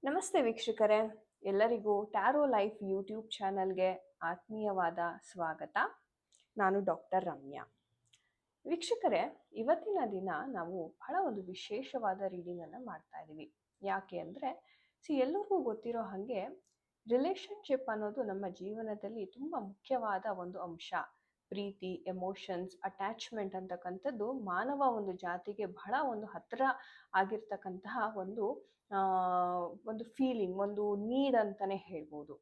ನಮಸ್ತೆ ವೀಕ್ಷಕರೇ, ಎಲ್ಲರಿಗೂ ಟ್ಯಾರೋ ಲೈಫ್ ಯೂಟ್ಯೂಬ್ ಚಾನಲ್ಗೆ ಆತ್ಮೀಯವಾದ ಸ್ವಾಗತ. ನಾನು ಡಾಕ್ಟರ್ ರಮ್ಯಾ. ವೀಕ್ಷಕರೇ, ಇವತ್ತಿನ ದಿನ ನಾವು ಬಹಳ ಒಂದು ವಿಶೇಷವಾದ ರೀಡಿಂಗನ್ನು ಮಾಡ್ತಾ ಇದ್ದೀವಿ. ಯಾಕೆ ಅಂದರೆ ಎಲ್ಲರಿಗೂ ಗೊತ್ತಿರೋ ಹಾಗೆ ರಿಲೇಶನ್ಶಿಪ್ ಅನ್ನೋದು ನಮ್ಮ ಜೀವನದಲ್ಲಿ ತುಂಬ ಮುಖ್ಯವಾದ ಒಂದು ಅಂಶ. ಪ್ರೀತಿ, ಎಮೋಷನ್ಸ್, ಅಟ್ಯಾಚ್ಮೆಂಟ್ ಅಂತಕ್ಕಂಥದ್ದು ಮಾನವ ಒಂದು ಜಾತಿಗೆ ಬಹಳ ಒಂದು ಹತ್ತಿರ ಆಗಿರ್ತಕ್ಕಂತಹ ಒಂದು ಫೀಲಿಂಗ್, ಒಂದು ನೀಡ್ ಅಂತಲೇ ಹೇಳ್ಬೋದು.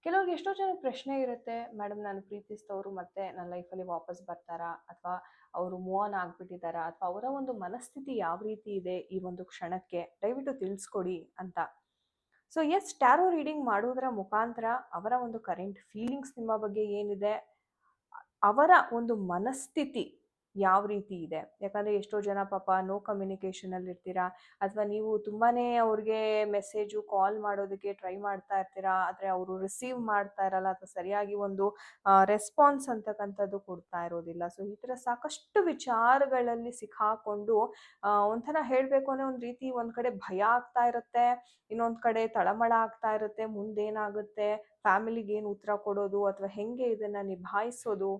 ಕೆಲವ್ರಿಗೆ ಎಷ್ಟೋ ಜನ ಪ್ರಶ್ನೆ ಇರುತ್ತೆ, ಮೇಡಮ್ ನಾನು ಪ್ರೀತಿಸಿದವರು ಮತ್ತೆ ನನ್ನ ಲೈಫಲ್ಲಿ ವಾಪಸ್ ಬರ್ತಾರಾ, ಅಥವಾ ಅವರು ಮೂವ್ ಆನ್ ಆಗಿಬಿಟ್ಟಿದ್ದಾರಾ, ಅಥವಾ ಅವರ ಒಂದು ಮನಸ್ಥಿತಿ ಯಾವ ರೀತಿ ಇದೆ ಈ ಒಂದು ಕ್ಷಣಕ್ಕೆ, ದಯವಿಟ್ಟು ತಿಳಿಸ್ಕೊಡಿ ಅಂತ. ಸೊ ಎಸ್, ಟ್ಯಾರೋ ರೀಡಿಂಗ್ ಮಾಡೋದರ ಮುಖಾಂತರ ಅವರ ಒಂದು ಕರೆಂಟ್ ಫೀಲಿಂಗ್ಸ್ ನಿಮ್ಮ ಬಗ್ಗೆ ಏನಿದೆ, ಅವರ ಒಂದು ಮನಸ್ಥಿತಿ ಯಾವ ರೀತಿ ಇದೆ. ಯಾಕಂದರೆ ಎಷ್ಟೋ ಜನ ಪಾಪ ನೋ ಕಮ್ಯುನಿಕೇಷನಲ್ಲಿ ಇರ್ತೀರಾ, ಅಥವಾ ನೀವು ತುಂಬಾ ಅವ್ರಿಗೆ ಮೆಸೇಜು ಕಾಲ್ ಮಾಡೋದಕ್ಕೆ ಟ್ರೈ ಮಾಡ್ತಾ ಇರ್ತೀರಾ, ಆದರೆ ಅವರು ರಿಸೀವ್ ಮಾಡ್ತಾ ಇರಲ್ಲ, ಅಥವಾ ಸರಿಯಾಗಿ ಒಂದು ರೆಸ್ಪಾನ್ಸ್ ಅಂತಕ್ಕಂಥದ್ದು ಕೊಡ್ತಾ ಇರೋದಿಲ್ಲ. ಸೊ ಈ ಥರ ಸಾಕಷ್ಟು ವಿಚಾರಗಳಲ್ಲಿ ಸಿಕ್ಕಾಕೊಂಡು ಒಂಥರ ಹೇಳಬೇಕು ಅಂದರೆ ಒಂದು ರೀತಿ ಒಂದು ಕಡೆ ಭಯ ಆಗ್ತಾ ಇರುತ್ತೆ, ಇನ್ನೊಂದು ಕಡೆ ತಳಮಳ ಆಗ್ತಾ ಇರುತ್ತೆ, ಮುಂದೇನಾಗುತ್ತೆ, ಫ್ಯಾಮಿಲಿಗೆ ಏನು ಉತ್ತರ ಕೊಡೋದು, ಅಥವಾ ಹೆಂಗೆ ಇದನ್ನು ನಿಭಾಯಿಸೋದು,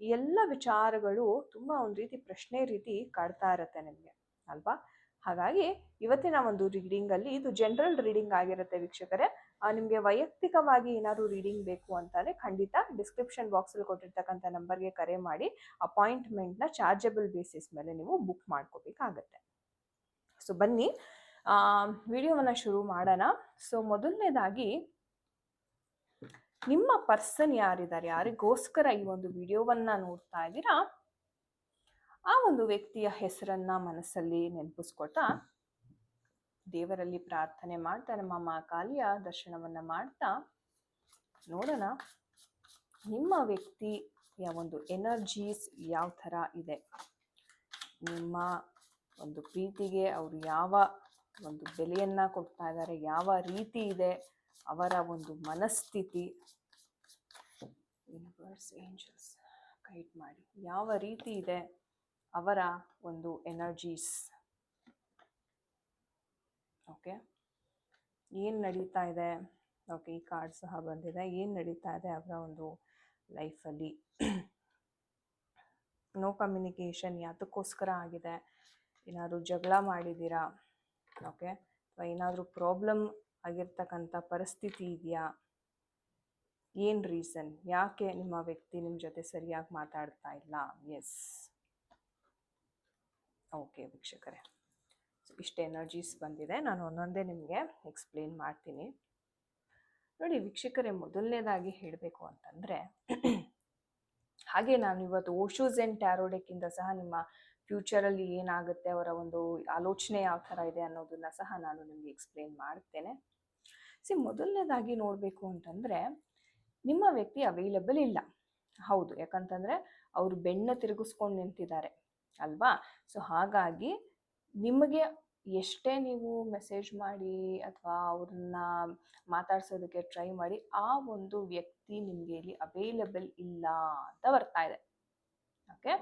ಈ ಎಲ್ಲ ವಿಚಾರಗಳು ತುಂಬ ಒಂದು ರೀತಿ ಪ್ರಶ್ನೆ ರೀತಿ ಕಾಡ್ತಾ ಇರುತ್ತೆ ನಿಮಗೆ, ಅಲ್ವಾ? ಹಾಗಾಗಿ ಇವತ್ತಿನ ಒಂದು ರೀಡಿಂಗಲ್ಲಿ, ಇದು ಜನರಲ್ ರೀಡಿಂಗ್ ಆಗಿರುತ್ತೆ ವೀಕ್ಷಕರೇ. ನಿಮಗೆ ವೈಯಕ್ತಿಕವಾಗಿ ಏನಾದ್ರು ರೀಡಿಂಗ್ ಬೇಕು ಅಂತಂದರೆ ಖಂಡಿತ ಡಿಸ್ಕ್ರಿಪ್ಷನ್ ಬಾಕ್ಸಲ್ಲಿ ಕೊಟ್ಟಿರ್ತಕ್ಕಂಥ ನಂಬರ್ಗೆ ಕರೆ ಮಾಡಿ ಅಪಾಯಿಂಟ್ಮೆಂಟ್ನ ಚಾರ್ಜಬಲ್ ಬೇಸಿಸ್ ಮೇಲೆ ನೀವು ಬುಕ್ ಮಾಡ್ಕೋಬೇಕಾಗತ್ತೆ. ಸೊ ಬನ್ನಿ ವಿಡಿಯೋವನ್ನು ಶುರು ಮಾಡೋಣ. ಸೊ ಮೊದಲನೇದಾಗಿ, ನಿಮ್ಮ ಪರ್ಸನ್ ಯಾರಿದ್ದಾರೆ, ಯಾರಿಗೋಸ್ಕರ ಈ ಒಂದು ವಿಡಿಯೋವನ್ನು ನೋಡ್ತಾ ಇದ್ದೀರಾ, ಆ ಒಂದು ವ್ಯಕ್ತಿಯ ಹೆಸರನ್ನ ಮನಸ್ಸಲ್ಲಿ ನೆನಪಿಸ್ಕೊತಾ ದೇವರಲ್ಲಿ ಪ್ರಾರ್ಥನೆ ಮಾಡ್ತಾ, ನಮ್ಮ ಮಾ ಕಾಳಿಯ ದರ್ಶನವನ್ನು ಮಾಡ್ತಾ ನೋಡೋಣ ನಿಮ್ಮ ವ್ಯಕ್ತಿಯ ಒಂದು ಎನರ್ಜೀಸ್ ಯಾವ ಥರ ಇದೆ, ನಿಮ್ಮ ಒಂದು ಪ್ರೀತಿಗೆ ಅವರು ಯಾವ ಒಂದು ಬೆಲೆಯನ್ನು ಕೊಡ್ತಾ ಇದ್ದಾರೆ, ಯಾವ ರೀತಿ ಇದೆ ಅವರ ಒಂದು ಮನಸ್ಥಿತಿ. ಯೂನಿವರ್ಸ್, ಏಂಜಲ್ಸ್ ಗೈಡ್ ಮಾಡಿ, ಯಾವ ರೀತಿ ಇದೆ ಅವರ ಒಂದು ಎನರ್ಜೀಸ್. ಓಕೆ, ಏನು ನಡೀತಾ ಇದೆ. ಓಕೆ, ಈ ಕಾರ್ಡ್ ಸಹ ಬಂದಿದೆ. ಏನು ನಡೀತಾ ಇದೆ ಅವರ ಒಂದು ಲೈಫಲ್ಲಿ. ನೋ ಕಮ್ಯುನಿಕೇಷನ್ ಯಾತಕ್ಕೋಸ್ಕರ ಆಗಿದೆ, ಏನಾದರೂ ಜಗಳ ಮಾಡಿದ್ದೀರಾ, ಓಕೆ, ಅಥವಾ ಏನಾದರೂ ಪ್ರಾಬ್ಲಮ್ ಆಗಿರ್ತಕ್ಕಂಥ ಪರಿಸ್ಥಿತಿ ಇದೆಯಾ, ಏನು ರೀಸನ್, ಯಾಕೆ ನಿಮ್ಮ ವ್ಯಕ್ತಿ ನಿಮ್ಮ ಜೊತೆ ಸರಿಯಾಗಿ ಮಾತಾಡ್ತಾ ಇಲ್ಲ. ಎಸ್, ಓಕೆ ವೀಕ್ಷಕರೇ, ಸೊ ಇಷ್ಟು ಎನರ್ಜೀಸ್ ಬಂದಿದೆ. ನಾನು ಒಂದೊಂದೇ ನಿಮಗೆ ಎಕ್ಸ್ಪ್ಲೇನ್ ಮಾಡ್ತೀನಿ. ನೋಡಿ ವೀಕ್ಷಕರೇ, ಮೊದಲನೇದಾಗಿ ಹೇಳಬೇಕು ಅಂತಂದರೆ, ಹಾಗೆ ನಾನು ಇವತ್ತು ಓಶೋಸ್ ಆ್ಯಂಡ್ ಟ್ಯಾರೋ ಡೆಕ್ಕಿಂದ ಸಹ ನಿಮ್ಮ ಫ್ಯೂಚರಲ್ಲಿ ಏನಾಗುತ್ತೆ, ಅವರ ಒಂದು ಆಲೋಚನೆ ಯಾವ ಥರ ಇದೆ ಅನ್ನೋದನ್ನು ಸಹ ನಾನು ನಿಮಗೆ ಎಕ್ಸ್ಪ್ಲೇನ್ ಮಾಡ್ತೇನೆ. ಮೊದಲನೇದಾಗಿ ನೋಡಬೇಕು ಅಂತಂದರೆ, ನಿಮ್ಮ ವ್ಯಕ್ತಿ ಅವೈಲಬಲ್ ಇಲ್ಲ. ಹೌದು, ಯಾಕಂತಂದರೆ ಅವರು ಬೆನ್ನ ತಿರುಗಿಸ್ಕೊಂಡು ನಿಂತಿದ್ದಾರೆ ಅಲ್ವಾ. ಸೊ ಹಾಗಾಗಿ ನಿಮಗೆ ಎಷ್ಟೇ ನೀವು ಮೆಸೇಜ್ ಮಾಡಿ ಅಥವಾ ಅವ್ರನ್ನ ಮಾತಾಡ್ಸೋದಕ್ಕೆ ಟ್ರೈ ಮಾಡಿ, ಆ ಒಂದು ವ್ಯಕ್ತಿ ನಿಮಗೆ ಇಲ್ಲಿ ಅವೈಲಬಲ್ ಇಲ್ಲ ಅಂತ ಬರ್ತಾ ಇದೆ. ಓಕೆ,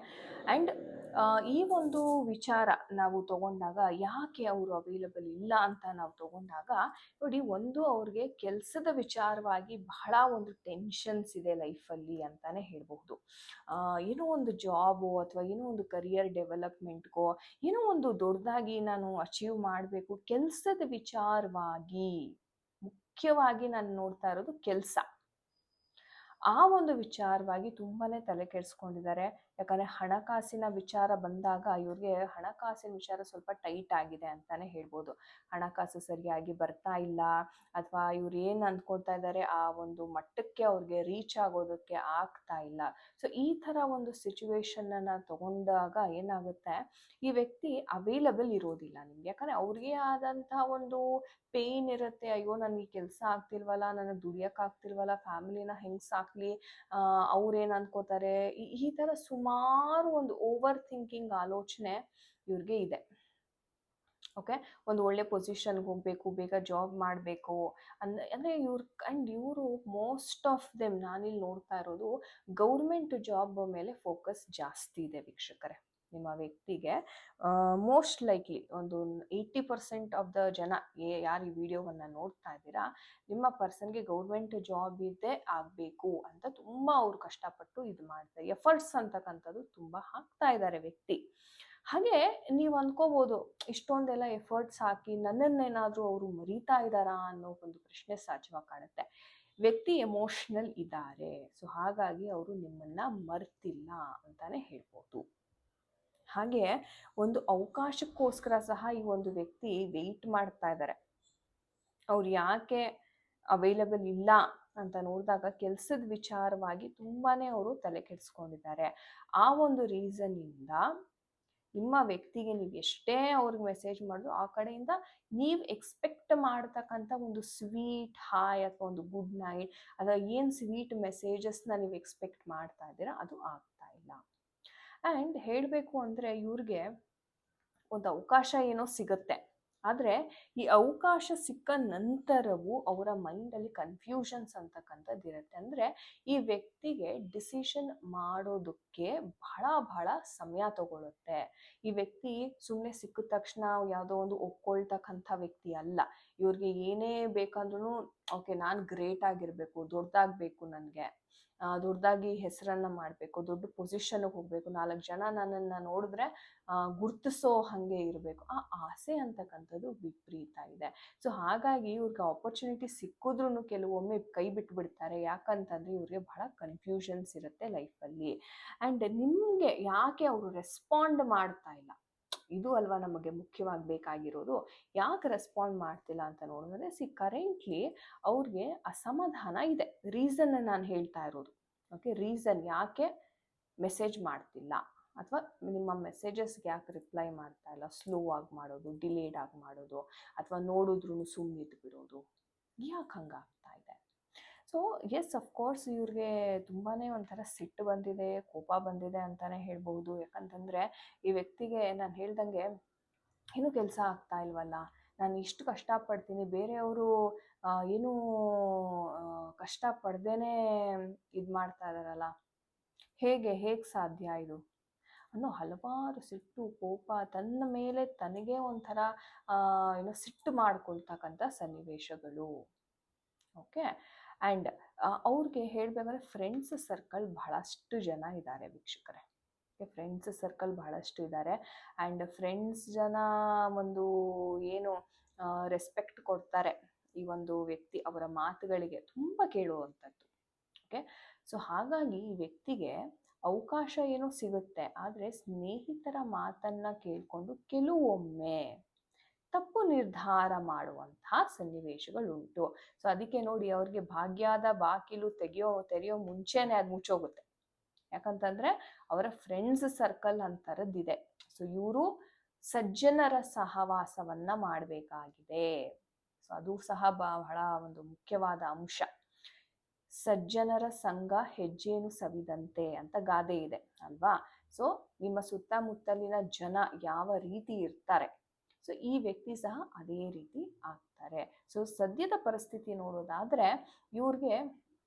ಆ್ಯಂಡ್ ಈ ಒಂದು ವಿಚಾರ ನಾವು ತಗೊಂಡಾಗ, ಯಾಕೆ ಅವರು ಅವೈಲಬಲ್ ಇಲ್ಲ ಅಂತ ನಾವು ತಗೊಂಡಾಗ ನೋಡಿ, ಒಂದು ಅವ್ರಿಗೆ ಕೆಲಸದ ವಿಚಾರವಾಗಿ ಬಹಳ ಒಂದು ಟೆನ್ಷನ್ಸ್ ಇದೆ ಲೈಫಲ್ಲಿ ಅಂತಾನೆ ಹೇಳ್ಬಹುದು. ಏನೋ ಒಂದು ಜಾಬು ಅಥವಾ ಏನೋ ಒಂದು ಕರಿಯರ್ ಡೆವಲಪ್ಮೆಂಟ್ಗೋ, ಏನೋ ಒಂದು ದೊಡ್ಡದಾಗಿ ನಾನು ಅಚೀವ್ ಮಾಡಬೇಕು, ಕೆಲಸದ ವಿಚಾರವಾಗಿ ಮುಖ್ಯವಾಗಿ ನಾನು ನೋಡ್ತಾ ಇರೋದು ಕೆಲಸ. ಆ ಒಂದು ವಿಚಾರವಾಗಿ ತುಂಬಾ ತಲೆ ಕೆಡಿಸ್ಕೊಂಡಿದ್ದಾರೆ. ಯಾಕಂದರೆ ಹಣಕಾಸಿನ ವಿಚಾರ ಬಂದಾಗ ಇವ್ರಿಗೆ ಹಣಕಾಸಿನ ವಿಚಾರ ಸ್ವಲ್ಪ ಟೈಟ್ ಆಗಿದೆ ಅಂತಲೇ ಹೇಳ್ಬೋದು. ಹಣಕಾಸು ಸರಿಯಾಗಿ ಬರ್ತಾ ಇಲ್ಲ, ಅಥವಾ ಇವ್ರು ಏನು ಅಂದ್ಕೊಳ್ತಾ ಇದ್ದಾರೆ ಆ ಒಂದು ಮಟ್ಟಕ್ಕೆ ಅವ್ರಿಗೆ ರೀಚ್ ಆಗೋದಕ್ಕೆ ಆಗ್ತಾ ಇಲ್ಲ. ಸೊ ಈ ಥರ ಒಂದು ಸಿಚುವೇಶನನ್ನು ತಗೊಂಡಾಗ ಏನಾಗುತ್ತೆ, ಈ ವ್ಯಕ್ತಿ ಅವೈಲಬಲ್ ಇರೋದಿಲ್ಲ ನಿಮಗೆ. ಯಾಕಂದರೆ ಅವ್ರಿಗೆ ಆದಂತಹ ಒಂದು ಪೇಯ್ನ್ ಇರುತ್ತೆ. ಅಯ್ಯೋ, ನನಗೆ ಕೆಲಸ ಆಗ್ತಿಲ್ವಲ್ಲ, ನನಗೆ ದುಡಿಯೋಕ್ಕಾಗ್ತಿಲ್ವಲ್ಲ, ಫ್ಯಾಮಿಲಿನ ಹೆಂಗೆ ಸಾಕಲಿ, ಅವ್ರೇನು ಅಂದ್ಕೋತಾರೆ, ಈ ಥರ ಸುಮಾರು ಒಂದು ಓವರ್ ಥಿಂಕಿಂಗ್ ಆಲೋಚನೆ ಇವ್ರಿಗೆ ಇದೆ. ಓಕೆ, ಒಂದು ಒಳ್ಳೆ ಪೊಸಿಷನ್ಗೆ ಹೋಗಬೇಕು, ಬೇಗ ಜಾಬ್ ಮಾಡಬೇಕು ಅಂದರೆ ಇವರು ಮೋಸ್ಟ್ ಆಫ್ ನಾನಿಲ್ಲಿ ನೋಡ್ತಾ ಇರೋದು ಗೌರ್ಮೆಂಟ್ ಜಾಬ್ ಮೇಲೆ ಫೋಕಸ್ ಜಾಸ್ತಿ ಇದೆ ವೀಕ್ಷಕರೇ. ನಿಮ್ಮ ವ್ಯಕ್ತಿಗೆ ಮೋಸ್ಟ್ ಲೈಕ್ಲಿ ಒಂದು 80% ಆಫ್ ದ ಜನ ಯಾರು ಈ ವಿಡಿಯೋವನ್ನು ನೋಡ್ತಾ ಇದ್ದೀರಾ, ನಿಮ್ಮ ಪರ್ಸನ್ಗೆ ಗೌರ್ಮೆಂಟ್ ಜಾಬ್ ಇದ್ದೇ ಆಗಬೇಕು ಅಂತ ತುಂಬ ಅವ್ರು ಕಷ್ಟಪಟ್ಟು ಇದು ಮಾಡ್ತಾರೆ, ಎಫರ್ಟ್ಸ್ ಅಂತಕ್ಕಂಥದ್ದು ತುಂಬ ಹಾಕ್ತಾ ಇದ್ದಾರೆ ವ್ಯಕ್ತಿ. ಹಾಗೆ ನೀವು ಅನ್ಕೋಬೋದು, ಇಷ್ಟೊಂದೆಲ್ಲ ಎಫರ್ಟ್ಸ್ ಹಾಕಿ ನನ್ನನ್ನೇನಾದರೂ ಅವರು ಮರೀತಾ ಇದ್ದಾರಾ ಅನ್ನೋ ಒಂದು ಪ್ರಶ್ನೆ ಸಹಜವಾಗಿ ಕಾಣುತ್ತೆ. ವ್ಯಕ್ತಿ ಎಮೋಷ್ನಲ್ ಇದ್ದಾರೆ, ಸೊ ಹಾಗಾಗಿ ಅವರು ನಿಮ್ಮನ್ನ ಮರ್ತಿಲ್ಲ ಅಂತಾನೆ ಹೇಳ್ಬೋದು. ಹಾಗೆ ಒಂದು ಅವಕಾಶಕ್ಕೋಸ್ಕರ ಸಹ ಈ ಒಂದು ವ್ಯಕ್ತಿ ವೆಯ್ಟ್ ಮಾಡ್ತಾ ಇದ್ದಾರೆ. ಅವ್ರು ಯಾಕೆ ಅವೈಲಬಲ್ ಇಲ್ಲ ಅಂತ ನೋಡಿದಾಗ ಕೆಲಸದ ವಿಚಾರವಾಗಿ ತುಂಬಾನೇ ಅವರು ತಲೆ ಕೆಡಿಸ್ಕೊಂಡಿದ್ದಾರೆ. ಆ ಒಂದು ರೀಸನ್ ಇಂದ ನಿಮ್ಮ ವ್ಯಕ್ತಿಗೆ ನೀವು ಎಷ್ಟೇ ಅವ್ರಿಗೆ ಮೆಸೇಜ್ ಮಾಡಿದ್ರು ಆ ಕಡೆಯಿಂದ ನೀವು ಎಕ್ಸ್ಪೆಕ್ಟ್ ಮಾಡ್ತಕ್ಕಂಥ ಒಂದು ಸ್ವೀಟ್ ಹಾಯ್ ಅಥವಾ ಒಂದು ಗುಡ್ ನೈಟ್ ಅಥವಾ ಏನು ಸ್ವೀಟ್ ಮೆಸೇಜಸ್ನ ನೀವು ಎಕ್ಸ್ಪೆಕ್ಟ್ ಮಾಡ್ತಾ ಇದ್ದೀರಾ ಅದು ಆಗ್ತಾ ಇಲ್ಲ. ಆ್ಯಂಡ್ ಹೇಳಬೇಕು ಅಂದರೆ ಇವ್ರಿಗೆ ಒಂದು ಅವಕಾಶ ಏನೋ ಸಿಗುತ್ತೆ, ಆದರೆ ಈ ಅವಕಾಶ ಸಿಕ್ಕ ನಂತರವೂ ಅವರ ಮೈಂಡಲ್ಲಿ ಕನ್ಫ್ಯೂಷನ್ಸ್ ಅಂತಕ್ಕಂಥದ್ದು ಇರುತ್ತೆ. ಅಂದರೆ ಈ ವ್ಯಕ್ತಿಗೆ ಡಿಸಿಷನ್ ಮಾಡೋದಕ್ಕೆ ಬಹಳ ಸಮಯ ತಗೊಳುತ್ತೆ. ಈ ವ್ಯಕ್ತಿ ಸುಮ್ಮನೆ ಸಿಕ್ಕಿದ ತಕ್ಷಣ ಯಾವುದೋ ಒಂದು ಒಪ್ಕೊಳ್ತಕ್ಕಂಥ ವ್ಯಕ್ತಿ ಅಲ್ಲ. ಇವ್ರಿಗೆ ಏನೇ ಬೇಕಂದ್ರೂ ಓಕೆ ನಾನು ಗ್ರೇಟ್ ಆಗಿರಬೇಕು, ದೊಡ್ಡದಾಗಬೇಕು, ನನಗೆ ದೊಡ್ಡದಾಗಿ ಹೆಸರನ್ನು ಮಾಡಬೇಕು, ದೊಡ್ಡ ಪೊಸಿಷನ್ಗೆ ಹೋಗಬೇಕು, 4 ಜನ ನನ್ನನ್ನು ನೋಡಿದ್ರೆ ಗುರ್ತಿಸೋ ಹಾಗೆ ಇರಬೇಕು, ಆ ಆಸೆ ಅಂತಕ್ಕಂಥದ್ದು ವಿಪರೀತ ಇದೆ. ಸೊ ಹಾಗಾಗಿ ಇವ್ರಿಗೆ ಆಪರ್ಚುನಿಟಿ ಸಿಕ್ಕಿದ್ರೂ ಕೆಲವೊಮ್ಮೆ ಕೈ ಬಿಟ್ಬಿಡ್ತಾರೆ. ಯಾಕಂತಂದರೆ ಇವ್ರಿಗೆ ಬಹಳ ಕನ್ಫ್ಯೂಷನ್ಸ್ ಇರುತ್ತೆ ಲೈಫಲ್ಲಿ. ಆ್ಯಂಡ್ ನಿಮಗೆ ಯಾಕೆ ಅವರು ರೆಸ್ಪಾಂಡ್ ಮಾಡ್ತಾ ಇಲ್ಲ, ಇದು ಅಲ್ವಾ ನಮಗೆ ಮುಖ್ಯವಾಗಿ ಬೇಕಾಗಿರೋದು. ಯಾಕೆ ರೆಸ್ಪಾಂಡ್ ಮಾಡ್ತಿಲ್ಲ ಅಂತ ನೋಡಿದ್ರೆ ಕರೆಂಟ್ಲಿ ಅವ್ರಿಗೆ ಅಸಮಾಧಾನ ಇದೆ. ರೀಸನ್ ನಾನು ಹೇಳ್ತಾ ಇರೋದು. ಓಕೆ, ರೀಸನ್ ಯಾಕೆ ಮೆಸೇಜ್ ಮಾಡ್ತಿಲ್ಲ ಅಥವಾ ನಿಮ್ಮ ಮೆಸೇಜಸ್ಗೆ ಯಾಕೆ ರಿಪ್ಲೈ ಮಾಡ್ತಾ ಇಲ್ಲ, ಸ್ಲೋ ಆಗಿ ಮಾಡೋದು, ಡಿಲೇಡ್ ಆಗಿ ಮಾಡೋದು, ಅಥವಾ ನೋಡಿದ್ರೂ ಸುಮ್ಮನಿದ್ದು ಬಿಡೋದು, ಯಾಕೆ ಹಂಗಾಗ್ತಾ ಇದೆ? ಸೊ ಎಸ್, ಅಫ್ಕೋರ್ಸ್ ಇವ್ರಿಗೆ ತುಂಬಾ ಒಂಥರ ಸಿಟ್ಟು ಬಂದಿದೆ, ಕೋಪ ಬಂದಿದೆ ಅಂತಲೇ ಹೇಳ್ಬೋದು. ಯಾಕಂತಂದರೆ ಈ ವ್ಯಕ್ತಿಗೆ ನಾನು ಹೇಳ್ದಂಗೆ ಏನೂ ಕೆಲಸ ಆಗ್ತಾ ಇಲ್ವಲ್ಲ, ನಾನು ಇಷ್ಟು ಕಷ್ಟಪಡ್ತೀನಿ, ಬೇರೆಯವರು ಏನೂ ಕಷ್ಟಪಡ್ದೇ ಇದು ಮಾಡ್ತಾ ಇದ್ದಾರಲ್ಲ, ಹೇಗೆ ಸಾಧ್ಯ ಇದು ಅನ್ನೋ ಹಲವಾರು ಸಿಟ್ಟು, ಕೋಪ, ತನ್ನ ಮೇಲೆ ತನಗೆ ಒಂಥರ ಸಿಟ್ಟು ಮಾಡ್ಕೊಳ್ತಕ್ಕಂಥ ಸನ್ನಿವೇಶಗಳು. ಓಕೆ, ಆ್ಯಂಡ್ ಅವ್ರಿಗೆ ಹೇಳಬೇಕಂದ್ರೆ ಫ್ರೆಂಡ್ಸ್ ಸರ್ಕಲ್ ಬಹಳಷ್ಟು ಜನ ಇದ್ದಾರೆ ವೀಕ್ಷಕರೇ. ಫ್ರೆಂಡ್ಸ್ ಸರ್ಕಲ್ ಬಹಳಷ್ಟು ಇದ್ದಾರೆ. ಆ್ಯಂಡ್ ಫ್ರೆಂಡ್ಸ್ ಜನ ಒಂದು ಏನು ರೆಸ್ಪೆಕ್ಟ್ ಕೊಡ್ತಾರೆ ಈ ಒಂದು ವ್ಯಕ್ತಿ, ಅವರ ಮಾತುಗಳಿಗೆ ತುಂಬ ಕೇಳುವಂಥದ್ದು. ಓಕೆ, ಸೊ ಹಾಗಾಗಿ ಈ ವ್ಯಕ್ತಿಗೆ ಅವಕಾಶ ಏನೋ ಸಿಗುತ್ತೆ, ಆದರೆ ಸ್ನೇಹಿತರ ಮಾತನ್ನು ಕೇಳಿಕೊಂಡು ಕೆಲವೊಮ್ಮೆ ತಪ್ಪು ನಿರ್ಧಾರ ಮಾಡುವಂತಹ ಸನ್ನಿವೇಶಗಳುಂಟು. ಸೊ ಅದಕ್ಕೆ ನೋಡಿ, ಅವ್ರಿಗೆ ಭಾಗ್ಯದ ಬಾಗಿಲು ತೆರೆಯೋ ಮುಂಚೆನೇ ಅದು ಮುಚ್ಚೋಗುತ್ತೆ. ಯಾಕಂತಂದರೆ ಅವರ ಫ್ರೆಂಡ್ಸ್ ಸರ್ಕಲ್ ಅಂತರದ್ದಿದೆ. ಸೊ ಇವರು ಸಜ್ಜನರ ಸಹವಾಸವನ್ನು ಮಾಡಬೇಕಾಗಿದೆ. ಸೊ ಅದು ಸಹ ಬಹಳ ಒಂದು ಮುಖ್ಯವಾದ ಅಂಶ. ಸಜ್ಜನರ ಸಂಘ ಹೆಜ್ಜೇನು ಸವಿದಂತೆ ಅಂತ ಗಾದೆ ಇದೆ ಅಲ್ವಾ? ಸೊ ನಿಮ್ಮ ಸುತ್ತಮುತ್ತಲಿನ ಜನ ಯಾವ ರೀತಿ ಇರ್ತಾರೆ, ಸೊ ಈ ವ್ಯಕ್ತಿ ಸಹ ಅದೇ ರೀತಿ ಆಗ್ತಾರೆ. ಸೊ ಸದ್ಯದ ಪರಿಸ್ಥಿತಿ ನೋಡೋದಾದರೆ ಇವ್ರಿಗೆ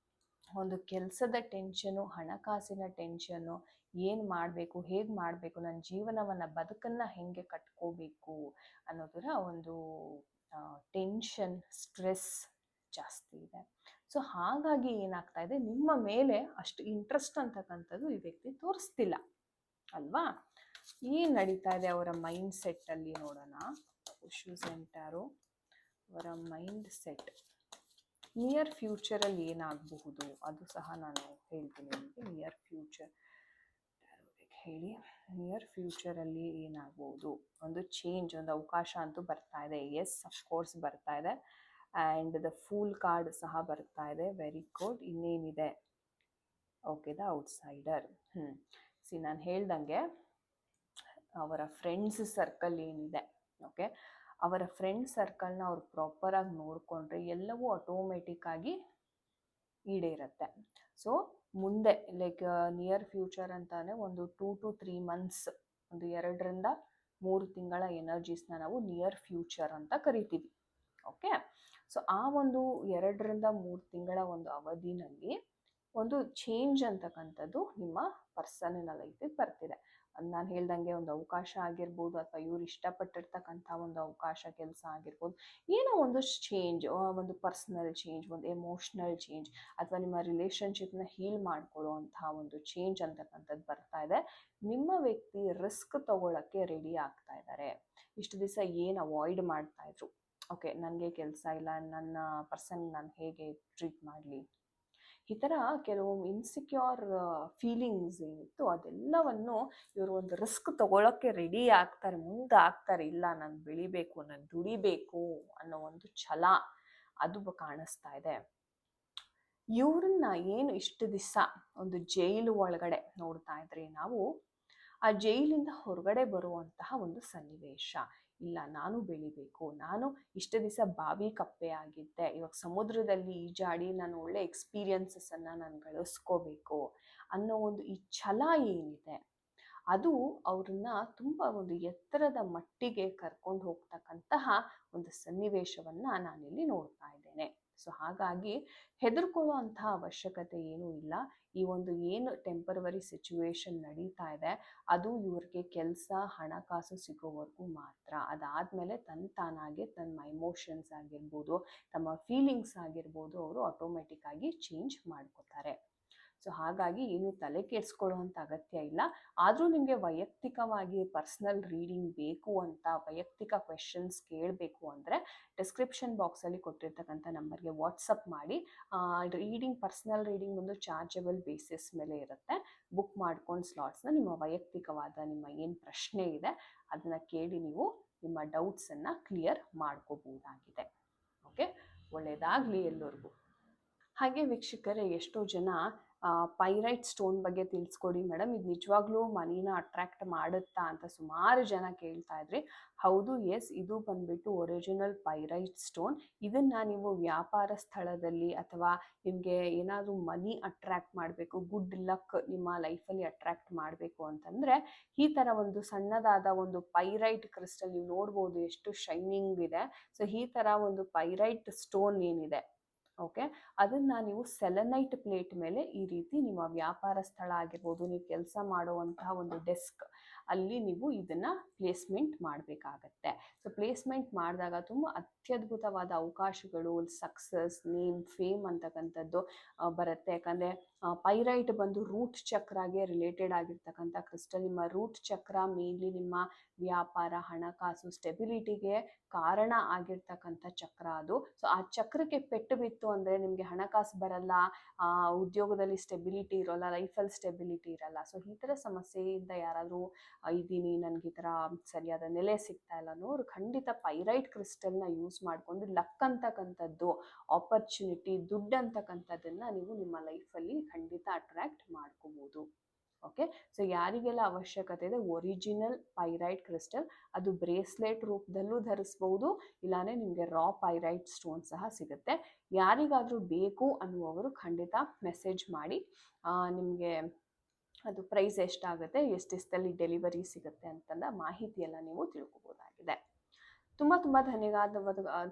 ಒಂದು ಕೆಲಸದ ಟೆನ್ಷನು, ಹಣಕಾಸಿನ ಟೆನ್ಷನ್ನು, ಏನು ಮಾಡಬೇಕು, ಹೇಗೆ ಮಾಡಬೇಕು, ನನ್ನ ಜೀವನವನ್ನು, ಬದುಕನ್ನು ಹೇಗೆ ಕಟ್ಕೋಬೇಕು ಅನ್ನೋದರ ಒಂದು ಟೆನ್ಷನ್, ಸ್ಟ್ರೆಸ್ ಜಾಸ್ತಿ ಇದೆ. ಸೊ ಹಾಗಾಗಿ ಏನಾಗ್ತಾ ಇದೆ, ನಿಮ್ಮ ಮೇಲೆ ಅಷ್ಟು ಇಂಟ್ರೆಸ್ಟ್ ಅಂತಕ್ಕಂಥದ್ದು ಈ ವ್ಯಕ್ತಿ ತೋರಿಸ್ತಿಲ್ಲ ಅಲ್ವಾ? ಏನು ನಡೀತಾ ಇದೆ ಅವರ ಮೈಂಡ್ ಸೆಟ್ಟಲ್ಲಿ ನೋಡೋಣ. ಇಶ್ಯೂಸ್ ಎಂಟಾರು ಅವರ ಮೈಂಡ್ ಸೆಟ್ ನಿಯರ್ ಫ್ಯೂಚರಲ್ಲಿ ಏನಾಗಬಹುದು ಅದು ಸಹ ನಾನು ಹೇಳ್ತೀನಿ ನಿಮಗೆ. ನಿಯರ್ ಫ್ಯೂಚರ್ ಹೇಳಿ, ನಿಯರ್ ಫ್ಯೂಚರಲ್ಲಿ ಏನಾಗ್ಬೋದು, ಒಂದು ಚೇಂಜ್, ಒಂದು ಅವಕಾಶ ಅಂತೂ ಬರ್ತಾ ಇದೆ. ಎಸ್, ಅಫ್ಕೋರ್ಸ್ ಬರ್ತಾ ಇದೆ. ಆ್ಯಂಡ್ ದ ಫೂಲ್ ಕಾರ್ಡ್ ಸಹ ಬರ್ತಾ ಇದೆ. Very good. ಇನ್ನೇನಿದೆ, ಓಕೆ, ದ ಔಟ್ಸೈಡರ್. ನಾನು ಹೇಳ್ದಂಗೆ ಅವರ ಫ್ರೆಂಡ್ಸ್ ಸರ್ಕಲ್ ಏನಿದೆ, ಓಕೆ, ಅವರ ಫ್ರೆಂಡ್ ಸರ್ಕಲ್ನ ಅವ್ರು ಪ್ರಾಪರಾಗಿ ನೋಡಿಕೊಂಡ್ರೆ ಎಲ್ಲವೂ ಆಟೋಮೆಟಿಕ್ಕಾಗಿ ಈಡೇರುತ್ತೆ. ಸೊ ಮುಂದೆ ಲೈಕ್ ನಿಯರ್ ಫ್ಯೂಚರ್ ಅಂತಾನೆ ಒಂದು 2 to 3 months, ಒಂದು 2 ರಿಂದ 3 ತಿಂಗಳ ಎನರ್ಜೀಸ್ನ ನಾವು ನಿಯರ್ ಫ್ಯೂಚರ್ ಅಂತ ಕರಿತೀವಿ. ಓಕೆ, ಸೊ ಆ ಒಂದು 2 ರಿಂದ 3 ತಿಂಗಳ ಒಂದು ಅವಧಿನಲ್ಲಿ ಒಂದು ಚೇಂಜ್ ಅಂತಕ್ಕಂಥದ್ದು ನಿಮ್ಮ ಪರ್ಸನಿನ ಲೈಫಿಗೆ ಬರ್ತಿದೆ. ನಾನು ಹೇಳ್ದಂಗೆ ಒಂದು ಅವಕಾಶ ಆಗಿರ್ಬೋದು, ಅಥವಾ ಇವ್ರು ಇಷ್ಟಪಟ್ಟಿರ್ತಕ್ಕಂಥ ಒಂದು ಅವಕಾಶ, ಕೆಲಸ ಆಗಿರ್ಬೋದು, ಏನೋ ಒಂದು ಚೇಂಜ್, ಒಂದು ಪರ್ಸ್ನಲ್ ಚೇಂಜ್, ಒಂದು ಎಮೋಷ್ನಲ್ ಚೇಂಜ್, ಅಥವಾ ನಿಮ್ಮ ರಿಲೇಷನ್ಶಿಪ್ನ ಹೀಲ್ ಮಾಡ್ಕೊಳ್ಳುವಂತಹ ಒಂದು ಚೇಂಜ್ ಅಂತಕ್ಕಂಥದ್ದು ಬರ್ತಾ ಇದೆ. ನಿಮ್ಮ ವ್ಯಕ್ತಿ ರಿಸ್ಕ್ ತಗೊಳ್ಳೋಕ್ಕೆ ರೆಡಿ ಆಗ್ತಾ ಇದ್ದಾರೆ. ಇಷ್ಟು ದಿವಸ ಏನು ಅವಾಯ್ಡ್ ಮಾಡ್ತಾ ಇದ್ರು, ಓಕೆ ನನಗೆ ಕೆಲಸ ಇಲ್ಲ, ನನ್ನ ಪರ್ಸನ್ ನಾನು ಹೇಗೆ ಟ್ರೀಟ್ ಮಾಡಲಿ, ಈ ಥರ ಕೆಲವು ಇನ್ಸಿಕ್ಯೂರ್ ಫೀಲಿಂಗ್ಸ್ ಏನಿತ್ತು ಅದೆಲ್ಲವನ್ನು ಇವರು ಒಂದು ರಿಸ್ಕ್ ತಗೊಳ್ಳೋಕ್ಕೆ ರೆಡಿ ಆಗ್ತಾರೆ, ಮುಂದೆ ಆಗ್ತಾರೆ. ಇಲ್ಲ ನಾನು ಬೆಳಿಬೇಕು, ನಾನು ದುಡಿಬೇಕು ಅನ್ನೋ ಒಂದು ಛಲ ಅದು ಕಾಣಿಸ್ತಾ ಇದೆ. ಇವ್ರನ್ನ ಏನು ಇಷ್ಟು ದಿವಸ ಒಂದು ಜೈಲು ಒಳಗಡೆ ನೋಡ್ತಾ ಇದ್ರಿ ನಾವು, ಆ ಜೈಲಿಂದ ಹೊರಗಡೆ ಬರುವಂತಹ ಒಂದು ಸನ್ನಿವೇಶ. ಇಲ್ಲ ನಾನು ಬೆಳಿಬೇಕು, ನಾನು ಇಷ್ಟು ದಿವಸ ಬಾವಿ ಕಪ್ಪೆ ಆಗಿದ್ದೆ, ಇವಾಗ ಸಮುದ್ರದಲ್ಲಿ ಈಜಾಡಿ ನಾನು ಒಳ್ಳೆ ಎಕ್ಸ್ಪೀರಿಯನ್ಸಸ್ಸನ್ನು ನಾನು ಗಳಿಸ್ಕೋಬೇಕು ಅನ್ನೋ ಒಂದು ಈ ಛಲ ಏನಿದೆ ಅದು ಅವ್ರನ್ನ ತುಂಬ ಒಂದು ಎತ್ತರದ ಮಟ್ಟಿಗೆ ಕರ್ಕೊಂಡು ಹೋಗ್ತಕ್ಕಂತಹ ಒಂದು ಸನ್ನಿವೇಶವನ್ನು ನಾನಿಲ್ಲಿ ನೋಡ್ತಾ ಇದ್ದೇನೆ. ಸೊ ಹಾಗಾಗಿ ಹೆದರ್ಕೊಳ್ಳೋ ಅಂತಹ ಅವಶ್ಯಕತೆ ಏನೂ ಇಲ್ಲ. ಈ ಒಂದು ಏನು ಟೆಂಪರವರಿ ಸಿಚುವೇಶನ್ ನಡೀತಾ ಇದೆ ಅದು ಇವ್ರಿಗೆ ಕೆಲಸ, ಹಣಕಾಸು ಸಿಗೋವರೆಗೂ ಮಾತ್ರ. ಅದಾದಮೇಲೆ ತಾನಾಗೆ ತಮ್ಮ ಎಮೋಷನ್ಸ್ ಆಗಿರ್ಬೋದು, ತಮ್ಮ ಫೀಲಿಂಗ್ಸ್ ಆಗಿರ್ಬೋದು, ಅವರು ಆಟೋಮೆಟಿಕ್ ಆಗಿ ಚೇಂಜ್ ಮಾಡ್ಕೋತಾರೆ. ಸೊ ಹಾಗಾಗಿ ಏನು ತಲೆ ಕೆಡಿಸ್ಕೊಳ್ಳುವಂಥ ಅಗತ್ಯ ಇಲ್ಲ. ಆದರೂ ನಿಮಗೆ ವೈಯಕ್ತಿಕವಾಗಿ ಪರ್ಸ್ನಲ್ ರೀಡಿಂಗ್ ಬೇಕು ಅಂತ, ವೈಯಕ್ತಿಕ ಕ್ವೆಶನ್ಸ್ ಕೇಳಬೇಕು ಅಂದರೆ ಡಿಸ್ಕ್ರಿಪ್ಷನ್ ಬಾಕ್ಸಲ್ಲಿ ಕೊಟ್ಟಿರ್ತಕ್ಕಂಥ ನಂಬರ್ಗೆ ವಾಟ್ಸಪ್ ಮಾಡಿ. ರೀಡಿಂಗ್, ಪರ್ಸ್ನಲ್ ರೀಡಿಂಗ್ ಒಂದು ಚಾರ್ಜಬಲ್ ಬೇಸಿಸ್ ಮೇಲೆ ಇರುತ್ತೆ. ಬುಕ್ ಮಾಡ್ಕೊಂಡು ಸ್ಲಾಟ್ಸ್ನ ನಿಮ್ಮ ವೈಯಕ್ತಿಕವಾದ ನಿಮ್ಮ ಏನು ಪ್ರಶ್ನೆ ಇದೆ ಅದನ್ನು ಕೇಳಿ ನೀವು ನಿಮ್ಮ ಡೌಟ್ಸನ್ನು ಕ್ಲಿಯರ್ ಮಾಡ್ಕೋಬಹುದಾಗಿದೆ. ಓಕೆ, ಒಳ್ಳೆಯದಾಗಲಿ ಎಲ್ಲರಿಗೂ. ಹಾಗೆ ವೀಕ್ಷಕರೇ, ಎಷ್ಟೋ ಜನ ಪೈರೈಟ್ ಸ್ಟೋನ್ ಬಗ್ಗೆ ತಿಳಿಸ್ಕೊಡಿ ಮೇಡಮ್, ಇದು ನಿಜವಾಗ್ಲೂ ಮನಿನ ಅಟ್ರಾಕ್ಟ್ ಮಾಡುತ್ತಾ ಅಂತ ಸುಮಾರು ಜನ ಕೇಳ್ತಾ ಇದ್ರಿ. ಹೌದು, ಎಸ್, ಇದು ಬಂದ್ಬಿಟ್ಟು ಒರಿಜಿನಲ್ ಪೈರೈಟ್ ಸ್ಟೋನ್. ಇದನ್ನು ನೀವು ವ್ಯಾಪಾರ ಸ್ಥಳದಲ್ಲಿ ಅಥವಾ ನಿಮಗೆ ಏನಾದರೂ ಮನಿ ಅಟ್ರಾಕ್ಟ್ ಮಾಡಬೇಕು, ಗುಡ್ ಲಕ್ ನಿಮ್ಮ ಲೈಫಲ್ಲಿ ಅಟ್ರಾಕ್ಟ್ ಮಾಡಬೇಕು ಅಂತಂದರೆ ಈ ಥರ ಒಂದು ಸಣ್ಣದಾದ ಒಂದು ಪೈರೈಟ್ ಕ್ರಿಸ್ಟಲ್ ನೀವು ನೋಡ್ಬೋದು ಎಷ್ಟು ಶೈನಿಂಗ್ ಇದೆ. ಸೊ ಈ ಥರ ಒಂದು ಪೈರೈಟ್ ಸ್ಟೋನ್ ಏನಿದೆ, ಓಕೆ, ಅದನ್ನು ನೀವು ಸೆಲೆನೈಟ್ ಪ್ಲೇಟ್ ಮೇಲೆ ಈ ರೀತಿ ನಿಮ್ಮ ವ್ಯಾಪಾರ ಸ್ಥಳ ಆಗಿರ್ಬೋದು, ನೀವು ಕೆಲಸ ಮಾಡುವಂತಹ ಒಂದು ಡೆಸ್ಕ್ ಅಲ್ಲಿ ನೀವು ಇದನ್ನು ಪ್ಲೇಸ್ಮೆಂಟ್ ಮಾಡಬೇಕಾಗತ್ತೆ. ಸೊ ಪ್ಲೇಸ್ಮೆಂಟ್ ಮಾಡಿದಾಗ ತುಂಬ ಅತ್ಯದ್ಭುತವಾದ ಅವಕಾಶಗಳು, ಸಕ್ಸಸ್, ನೇಮ್, ಫೇಮ್ ಅಂತಕ್ಕಂಥದ್ದು ಬರುತ್ತೆ. ಯಾಕಂದರೆ ಪೈರೈಟ್ ಬಂದು ರೂಟ್ ಚಕ್ರಾಗೆ ರಿಲೇಟೆಡ್ ಆಗಿರ್ತಕ್ಕಂಥ ಕ್ರಿಸ್ಟಲ್. ನಿಮ್ಮ ರೂಟ್ ಚಕ್ರ ಮೇನ್ಲಿ ನಿಮ್ಮ ವ್ಯಾಪಾರ, ಹಣಕಾಸು, ಸ್ಟೆಬಿಲಿಟಿಗೆ ಕಾರಣ ಆಗಿರ್ತಕ್ಕಂಥ ಚಕ್ರ ಅದು. ಸೊ ಆ ಚಕ್ರಕ್ಕೆ ಪೆಟ್ಟು ಬಿತ್ತು ಅಂದರೆ ನಿಮಗೆ ಹಣಕಾಸು ಬರಲ್ಲ, ಉದ್ಯೋಗದಲ್ಲಿ ಸ್ಟೆಬಿಲಿಟಿ ಇರೋಲ್ಲ, ಲೈಫಲ್ಲಿ ಸ್ಟೆಬಿಲಿಟಿ ಇರಲ್ಲ. ಸೊ ಈ ಥರ ಸಮಸ್ಯೆಯಿಂದ ಯಾರಾದರೂ ಇದ್ದೀನಿ, ನನಗೆ ಈ ಥರ ಸರಿಯಾದ ನೆಲೆ ಸಿಗ್ತಾ ಇಲ್ಲ ಅನ್ನೋರು ಖಂಡಿತ ಪೈರೈಟ್ ಕ್ರಿಸ್ಟಲ್ನ ಯೂಸ್ ಮಾಡಿಕೊಂಡು ಲಕ್ ಅಂತಕ್ಕಂಥದ್ದು, ಆಪರ್ಚುನಿಟಿ, ದುಡ್ಡು ಅಂತಕ್ಕಂಥದ್ದನ್ನು ನೀವು ನಿಮ್ಮ ಲೈಫಲ್ಲಿ ಖಂಡಿತ ಅಟ್ರಾಕ್ಟ್ ಮಾಡ್ಕೋಬೋದು. ಓಕೆ, ಸೊ ಯಾರಿಗೆಲ್ಲ ಅವಶ್ಯಕತೆ ಇದೆ ಒರಿಜಿನಲ್ ಪೈರೈಟ್ ಕ್ರಿಸ್ಟಲ್, ಅದು ಬ್ರೇಸ್ಲೆಟ್ ರೂಪದಲ್ಲೂ ಧರಿಸ್ಬೋದು, ಇಲ್ಲಾಂದರೆ ನಿಮಗೆ ರಾ ಪೈರೈಟ್ ಸ್ಟೋನ್ ಸಹ ಸಿಗುತ್ತೆ. ಯಾರಿಗಾದರೂ ಬೇಕು ಅನ್ನುವವರು ಖಂಡಿತ ಮೆಸೇಜ್ ಮಾಡಿ. ನಿಮಗೆ ಅದು ಪ್ರೈಸ್ ಎಷ್ಟಾಗುತ್ತೆ, ಎಷ್ಟು ದಿವಸದಲ್ಲಿ ಡೆಲಿವರಿ ಸಿಗುತ್ತೆ ಅಂತಂದ ಮಾಹಿತಿಯೆಲ್ಲ ನೀವು ತಿಳ್ಕೊಬೋದಾಗಿದೆ. ತುಂಬ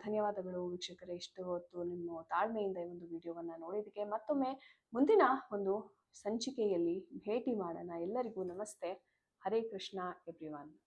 ಧನ್ಯವಾದಗಳು ವೀಕ್ಷಕರೇ, ಇಷ್ಟು ಹೊತ್ತು ನಿಮ್ಮ ತಾಳ್ಮೆಯಿಂದ ಈ ಒಂದು ವಿಡಿಯೋವನ್ನು ನೋಡಿದ್ದಕ್ಕೆ. ಮತ್ತೊಮ್ಮೆ ಮುಂದಿನ ಒಂದು ಸಂಚಿಕೆಯಲ್ಲಿ ಭೇಟಿ ಮಾಡೋಣ. ಎಲ್ಲರಿಗೂ ನಮಸ್ತೆ. ಹರೇ ಕೃಷ್ಣ ಎವ್ರಿವನ್.